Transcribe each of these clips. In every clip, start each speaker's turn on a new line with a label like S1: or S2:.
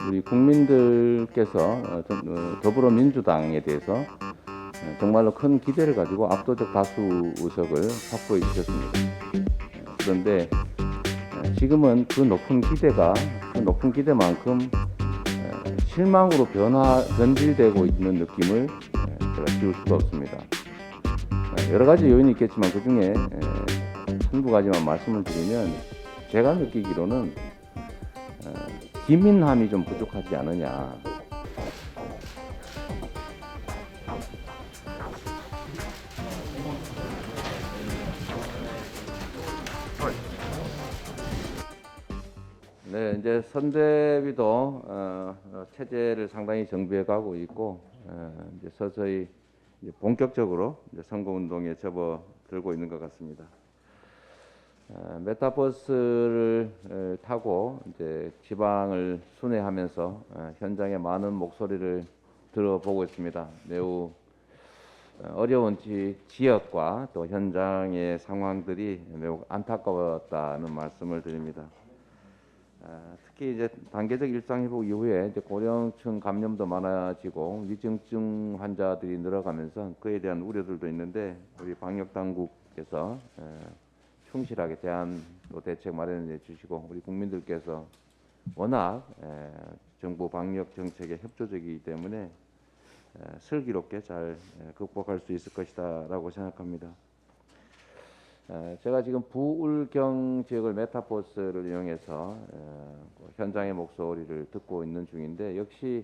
S1: 우리 국민들께서 더불어민주당에 대해서 정말로 큰 기대를 가지고 압도적 다수 의석을 확보해 주셨습니다. 그런데 지금은 그 높은 기대만큼 실망으로 변질되고 있는 느낌을 제가 지울 수가 없습니다. 여러 가지 요인이 있겠지만 그 중에 한두 가지만 말씀을 드리면 제가 느끼기로는 기민함이 좀 부족하지 않느냐. 네, 이제 선대위도 체제를 상당히 정비해 가고 있고 이제 서서히 이제 본격적으로 이제 선거운동에 접어들고 있는 것 같습니다. 메타버스를 타고 이제 지방을 순회하면서 현장의 많은 목소리를 들어보고 있습니다. 매우 어려운 지역과 또 현장의 상황들이 매우 안타까웠다는 말씀을 드립니다. 특히 이제 단계적 일상 회복 이후에 이제 고령층 감염도 많아지고 위중증 환자들이 늘어가면서 그에 대한 우려들도 있는데 우리 방역 당국께서 충실하게 대안도 대책 마련해 주시고 우리 국민들께서 워낙 정부 방역 정책에 협조적이기 때문에 슬기롭게 잘 극복할 수 있을 것이다라고 생각합니다. 제가 지금 부울경 지역을 메타버스를 이용해서 현장의 목소리를 듣고 있는 중인데 역시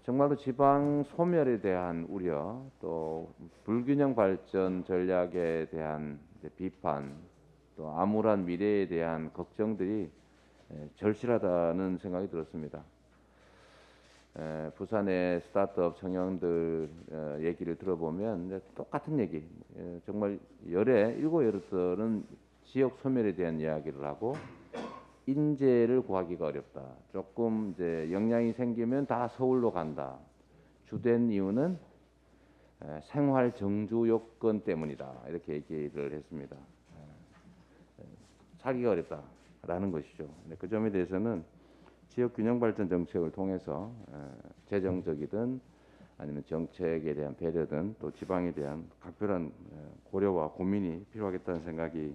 S1: 정말로 지방 소멸에 대한 우려, 또 불균형 발전 전략에 대한 비판, 또 암울한 미래에 대한 걱정들이 절실하다는 생각이 들었습니다. 부산의 스타트업 청년들 얘기를 들어보면 똑같은 얘기, 정말 일곱 여덟은 지역 소멸에 대한 이야기를 하고 인재를 구하기가 어렵다. 조금 이제 역량이 생기면 다 서울로 간다. 주된 이유는 생활 정주 요건 때문이다. 이렇게 얘기를 했습니다. 살기가 어렵다라는 것이죠. 그 점에 대해서는 지역 균형 발전 정책을 통해서 재정적이든 아니면 정책에 대한 배려든 또 지방에 대한 각별한 고려와 고민이 필요하겠다는 생각이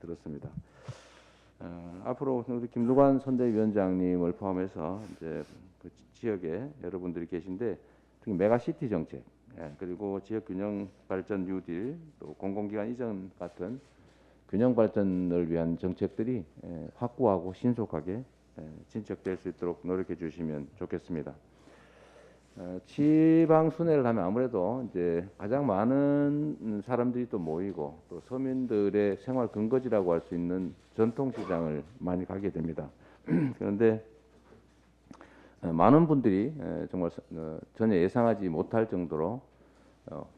S1: 들었습니다. 앞으로 우리 김두관 선대위원장님을 포함해서 이제 그 지역에 여러분들이 계신데 특히 메가시티 정책 그리고 지역 균형 발전 뉴딜 또 공공기관 이전 같은 균형 발전을 위한 정책들이 확고하고 신속하게 진척될 수 있도록 노력해 주시면 좋겠습니다. 지방 순회를 하면 아무래도 이제 가장 많은 사람들이 또 모이고 또 서민들의 생활 근거지라고 할 수 있는 전통시장을 많이 가게 됩니다. 그런데 많은 분들이 정말 전혀 예상하지 못할 정도로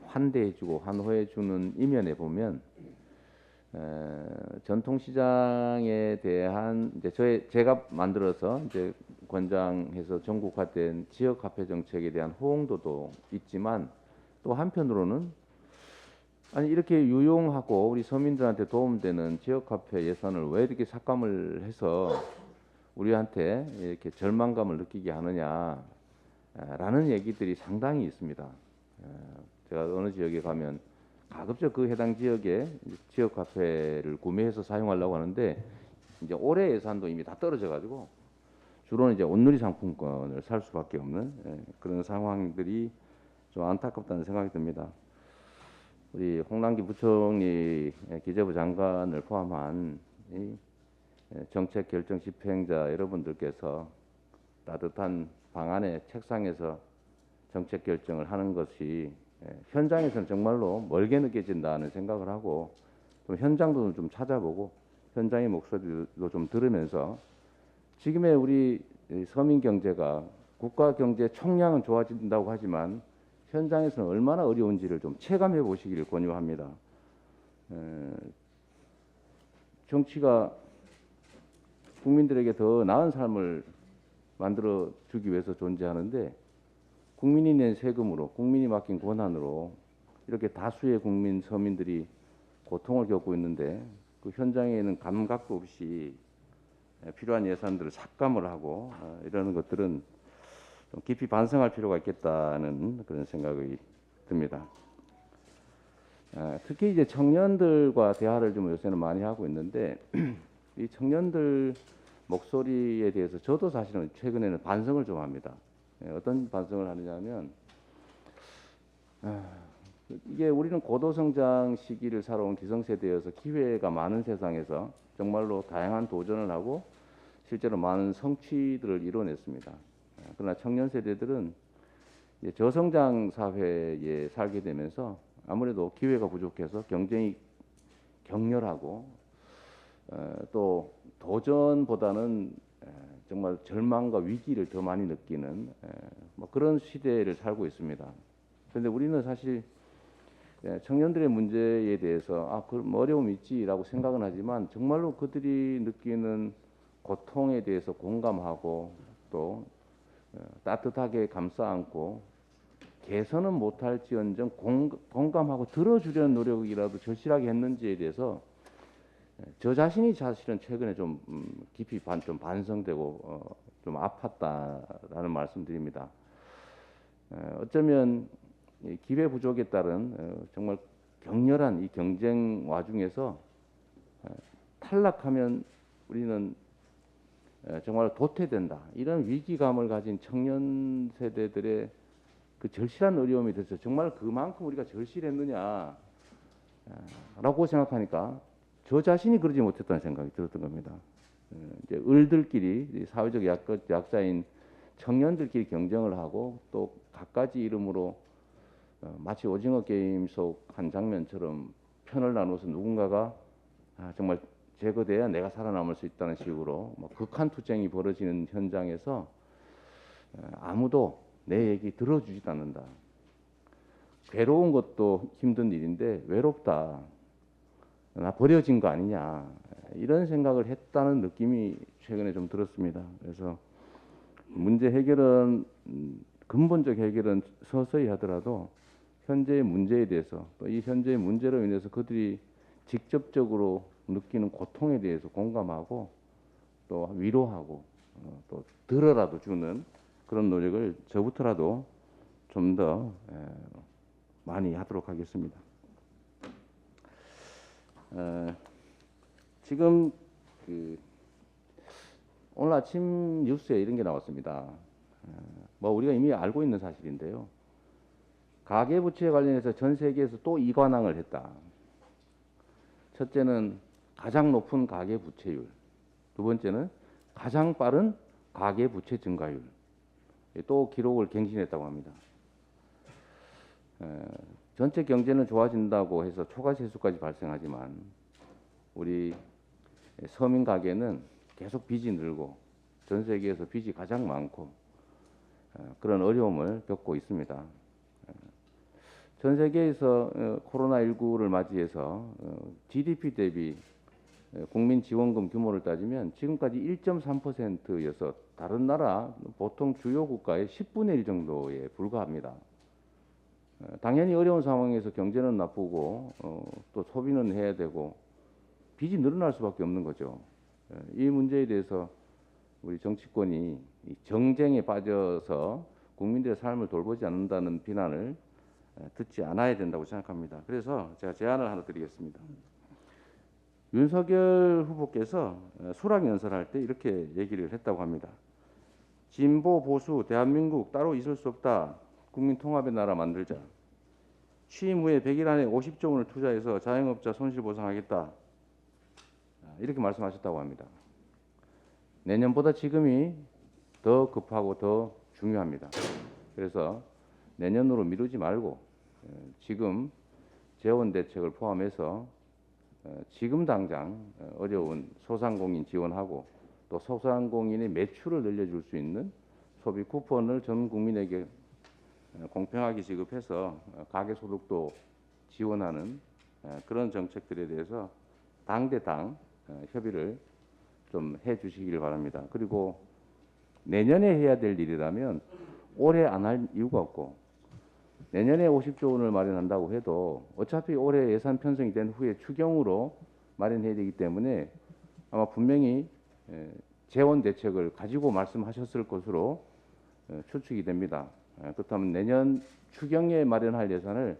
S1: 환대해주고 환호해주는 이면에 보면 전통시장에 대한 이제 제가 만들어서 이제 권장해서 전국화된 지역 카페 정책에 대한 호응도도 있지만 또 한편으로는 아니 이렇게 유용하고 우리 서민들한테 도움되는 지역 카페 예산을 왜 이렇게 삭감을 해서 우리한테 이렇게 절망감을 느끼게 하느냐라는 얘기들이 상당히 있습니다. 제가 어느 지역에 가면 가급적 그 해당 지역에 지역 카페를 구매해서 사용하려고 하는데 이제 올해 예산도 이미 다 떨어져 가지고 주로는 이제 온누리 상품권을 살 수밖에 없는 그런 상황들이 좀 안타깝다는 생각이 듭니다. 우리 홍남기 부총리 기재부 장관을 포함한 이 정책 결정 집행자 여러분들께서 따뜻한 방안의 책상에서 정책 결정을 하는 것이 현장에서는 정말로 멀게 느껴진다는 생각을 하고 좀 현장도 좀 찾아보고 현장의 목소리도 좀 들으면서 지금의 우리 서민 경제가 국가 경제 총량은 좋아진다고 하지만 현장에서는 얼마나 어려운지를 좀 체감해 보시기를 권유합니다. 정치가 국민들에게 더 나은 삶을 만들어 주기 위해서 존재하는데 국민이 낸 세금으로 국민이 맡긴 권한으로 이렇게 다수의 국민 서민들이 고통을 겪고 있는데 그 현장에는 감각도 없이 필요한 예산들을 삭감을 하고 이러는 것들은 좀 깊이 반성할 필요가 있겠다는 그런 생각이 듭니다. 특히 이제 청년들과 대화를 좀 요새는 많이 하고 있는데 이 청년들 목소리에 대해서 저도 사실은 최근에는 반성을 좀 합니다. 어떤 반성을 하느냐면 이게 우리는 고도성장 시기를 살아온 기성세대여서 기회가 많은 세상에서 정말로 다양한 도전을 하고 실제로 많은 성취들을 이뤄냈습니다. 그러나 청년 세대들은 이제 저성장 사회에 살게 되면서 아무래도 기회가 부족해서 경쟁이 격렬하고 또 도전보다는 정말 절망과 위기를 더 많이 느끼는 뭐 그런 시대를 살고 있습니다. 그런데 우리는 사실 청년들의 문제에 대해서 그럼 어려움이 있지라고 생각은 하지만 정말로 그들이 느끼는 고통에 대해서 공감하고 또 따뜻하게 감싸 안고 개선은 못할지언정 공감하고 들어주려는 노력이라도 절실하게 했는지에 대해서 저 자신이 사실은 최근에 좀 깊이 좀 반성되고 좀 아팠다라는 말씀드립니다. 어쩌면 기회 부족에 따른 정말 격렬한 이 경쟁 와중에서 탈락하면 우리는 정말 도태된다. 이런 위기감을 가진 청년 세대들의 그 절실한 어려움이 돼서 정말 그만큼 우리가 절실했느냐라고 생각하니까 저 자신이 그러지 못했다는 생각이 들었던 겁니다. 이제 을들끼리 사회적 약자인 청년들끼리 경쟁을 하고 또 갖가지 이름으로 마치 오징어 게임 속 한 장면처럼 편을 나눠서 누군가가 정말 제거돼야 내가 살아남을 수 있다는 식으로 뭐 극한 투쟁이 벌어지는 현장에서 아무도 내 얘기 들어주지도 않는다. 괴로운 것도 힘든 일인데 외롭다. 나 버려진 거 아니냐. 이런 생각을 했다는 느낌이 최근에 좀 들었습니다. 그래서 문제 해결은 근본적 해결은 서서히 하더라도 현재의 문제에 대해서 또 이 현재의 문제로 인해서 그들이 직접적으로 느끼는 고통에 대해서 공감하고 또 위로하고 또 들어라도 주는 그런 노력을 저부터라도 좀 더 많이 하도록 하겠습니다. 지금 오늘 아침 뉴스에 이런 게 나왔습니다. 뭐 우리가 이미 알고 있는 사실인데요. 가계부채에 관련해서 전 세계에서 또 이관왕을 했다. 첫째는 가장 높은 가계부채율, 두 번째는 가장 빠른 가계부채 증가율, 또 기록을 갱신했다고 합니다. 전체 경제는 좋아진다고 해서 초과세수까지 발생하지만 우리 서민 가계는 계속 빚이 늘고 전 세계에서 빚이 가장 많고 그런 어려움을 겪고 있습니다. 전 세계에서 코로나19를 맞이해서 GDP 대비 국민 지원금 규모를 따지면 지금까지 1.3%여서 다른 나라 보통 주요 국가의 10분의 1 정도에 불과합니다. 당연히 어려운 상황에서 경제는 나쁘고 또 소비는 해야 되고 빚이 늘어날 수밖에 없는 거죠. 이 문제에 대해서 우리 정치권이 정쟁에 빠져서 국민들의 삶을 돌보지 않는다는 비난을 듣지 않아야 된다고 생각합니다. 그래서 제가 제안을 하나 드리겠습니다. 윤석열 후보께서 수락연설할 때 이렇게 얘기를 했다고 합니다. 진보 보수 대한민국 따로 있을 수 없다. 국민 통합의 나라 만들자. 취임 후에 100일 안에 50조 원을 투자해서 자영업자 손실 보상하겠다. 이렇게 말씀하셨다고 합니다. 내년보다 지금이 더 급하고 더 중요합니다. 그래서 내년으로 미루지 말고 지금 재원 대책을 포함해서 지금 당장 어려운 소상공인 지원하고 또 소상공인의 매출을 늘려줄 수 있는 소비 쿠폰을 전 국민에게 공평하게 지급해서 가계소득도 지원하는 그런 정책들에 대해서 당대당 협의를 좀 해주시길 바랍니다. 그리고 내년에 해야 될 일이라면 올해 안 할 이유가 없고 내년에 50조 원을 마련한다고 해도 어차피 올해 예산 편성이 된 후에 추경으로 마련해야 되기 때문에 아마 분명히 재원 대책을 가지고 말씀하셨을 것으로 추측이 됩니다. 그렇다면 내년 추경에 마련할 예산을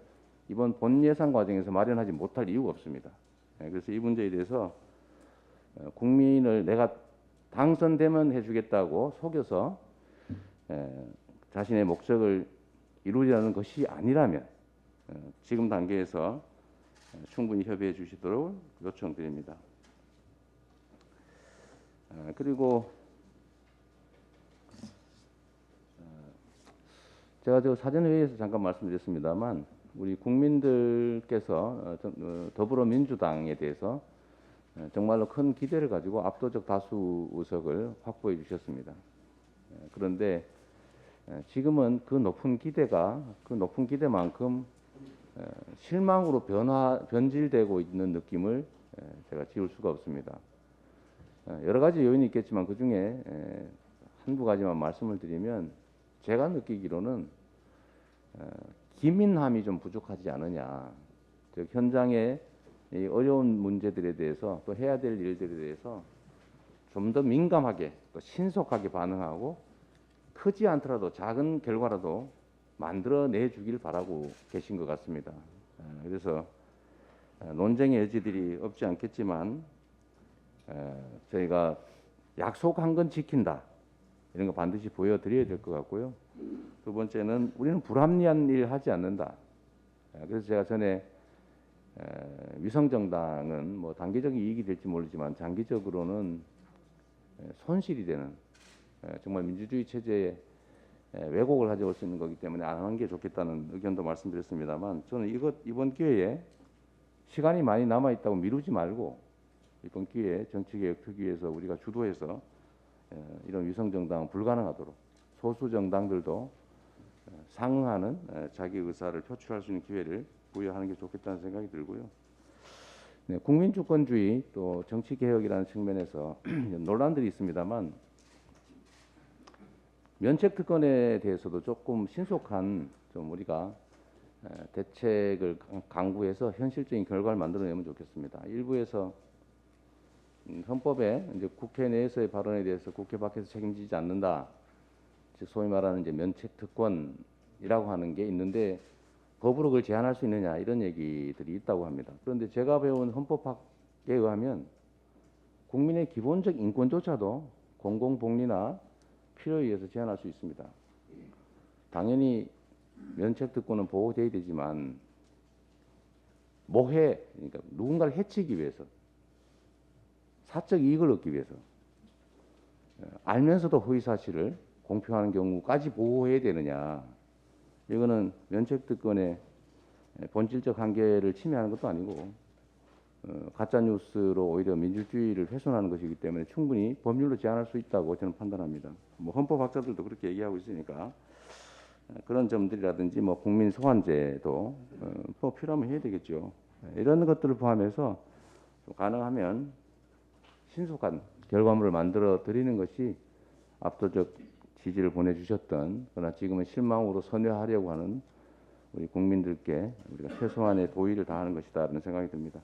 S1: 이번 본 예산 과정에서 마련하지 못할 이유가 없습니다. 그래서 이 문제에 대해서 국민을 내가 당선되면 해주겠다고 속여서 자신의 목적을 이루려는 것이 아니라면 지금 단계에서 충분히 협의해 주시도록 요청드립니다. 그리고 제가 저 사전 회의에서 잠깐 말씀드렸습니다만 우리 국민들께서 더불어민주당에 대해서 정말로 큰 기대를 가지고 압도적 다수 의석을 확보해 주셨습니다. 그런데 지금은 그 높은 기대만큼 실망으로 변질되고 있는 느낌을 제가 지울 수가 없습니다. 여러 가지 요인이 있겠지만 그 중에 한두 가지만 말씀을 드리면 제가 느끼기로는 기민함이 좀 부족하지 않느냐. 즉 현장의 이 어려운 문제들에 대해서 또 해야 될 일들에 대해서 좀 더 민감하게 또 신속하게 반응하고 크지 않더라도 작은 결과라도 만들어내 주길 바라고 계신 것 같습니다. 그래서 논쟁의 여지들이 없지 않겠지만 저희가 약속한 건 지킨다. 이런 거 반드시 보여드려야 될 것 같고요. 두 번째는 우리는 불합리한 일 하지 않는다. 그래서 제가 전에 위성정당은 뭐 단기적인 이익이 될지 모르지만 장기적으로는 손실이 되는 정말 민주주의 체제에 왜곡을 가져올 수 있는 거기 때문에 안 하는 게 좋겠다는 의견도 말씀드렸습니다만 저는 이번 기회에 시간이 많이 남아 있다고 미루지 말고 이번 기회에 정치개혁 특위에서 우리가 주도해서 이런 위성정당은 불가능하도록 소수 정당들도 상응하는 자기 의사를 표출할 수 있는 기회를 부여하는 게 좋겠다는 생각이 들고요. 네, 국민주권주의 또 정치개혁이라는 측면에서 논란들이 있습니다만 면책특권에 대해서도 조금 신속한 좀 우리가 대책을 강구해서 현실적인 결과를 만들어내면 좋겠습니다. 일부에서 헌법에 이제 국회 내에서의 발언에 대해서 국회 밖에서 책임지지 않는다. 즉 소위 말하는 이제 면책특권이라고 하는 게 있는데 법으로 그걸 제한할 수 있느냐 이런 얘기들이 있다고 합니다. 그런데 제가 배운 헌법학에 의하면 국민의 기본적 인권조차도 공공복리나 필요에 의해서 제한할 수 있습니다. 당연히 면책특권은 보호돼야 되지만 모해, 그러니까 누군가를 해치기 위해서 사적 이익을 얻기 위해서 알면서도 허위사실을 공표하는 경우까지 보호해야 되느냐. 이거는 면책특권의 본질적 한계를 침해하는 것도 아니고 가짜뉴스로 오히려 민주주의를 훼손하는 것이기 때문에 충분히 법률로 제한할 수 있다고 저는 판단합니다. 뭐 헌법학자들도 그렇게 얘기하고 있으니까 그런 점들이라든지 뭐 국민 소환제도 뭐 필요하면 해야 되겠죠. 이런 것들을 포함해서 가능하면 신속한 결과물을 만들어 드리는 것이 압도적 지지를 보내주셨던 그러나 지금은 실망으로 선회하려고 하는 우리 국민들께 우리가 최소한의 도의를 다하는 것이다라는 생각이 듭니다.